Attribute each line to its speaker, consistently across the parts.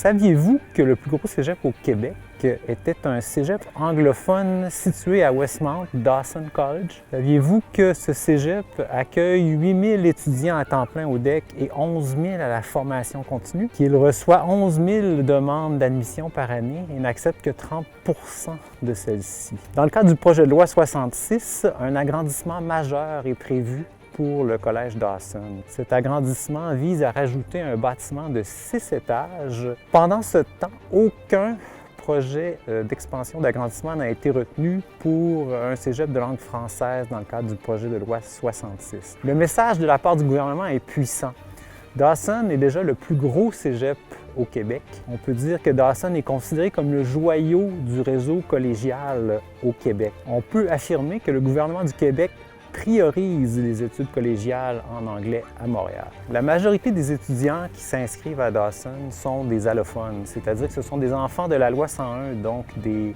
Speaker 1: Saviez-vous que le plus gros cégep au Québec était un cégep anglophone situé à Westmount, Dawson College? Saviez-vous que ce cégep accueille 8000 étudiants à temps plein au DEC et 11 000 à la formation continue, qu'il reçoit 11 000 demandes d'admission par année et n'accepte que 30 de celles-ci? Dans le cadre du projet de loi 66, un agrandissement majeur est prévu pour le Collège Dawson. Cet agrandissement vise à rajouter un bâtiment de 6 étages. Pendant ce temps, aucun projet d'expansion d'agrandissement n'a été retenu pour un cégep de langue française dans le cadre du projet de loi 66. Le message de la part du gouvernement est puissant. Dawson est déjà le plus gros cégep au Québec. On peut dire que Dawson est considéré comme le joyau du réseau collégial au Québec. On peut affirmer que le gouvernement du Québec priorise les études collégiales en anglais à Montréal. La majorité des étudiants qui s'inscrivent à Dawson sont des allophones, c'est-à-dire que ce sont des enfants de la loi 101, donc des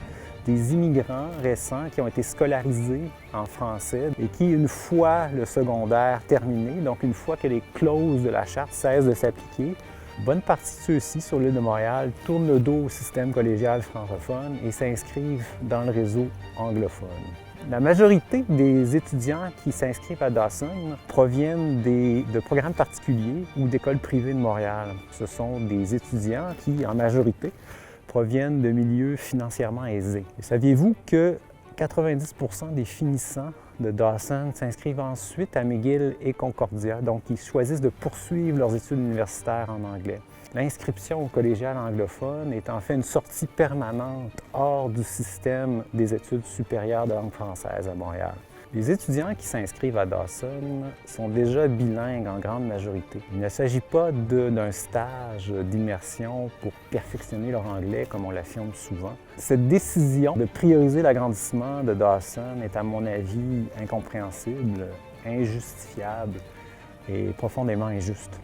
Speaker 1: immigrants récents qui ont été scolarisés en français et qui, une fois le secondaire terminé, donc une fois que les clauses de la charte cessent de s'appliquer, bonne partie de ceux-ci sur l'île de Montréal tournent le dos au système collégial francophone et s'inscrivent dans le réseau anglophone. La majorité des étudiants qui s'inscrivent à Dawson proviennent de programmes particuliers ou d'écoles privées de Montréal. Ce sont des étudiants qui, en majorité, proviennent de milieux financièrement aisés. Saviez-vous que 90 des finissants de Dawson s'inscrivent ensuite à McGill et Concordia, donc ils choisissent de poursuivre leurs études universitaires en anglais. L'inscription au collégial anglophone est en fait une sortie permanente hors du système des études supérieures de langue française à Montréal. Les étudiants qui s'inscrivent à Dawson sont déjà bilingues en grande majorité. Il ne s'agit pas d'un stage d'immersion pour perfectionner leur anglais, comme on l'affirme souvent. Cette décision de prioriser l'agrandissement de Dawson est, à mon avis, incompréhensible, injustifiable et profondément injuste.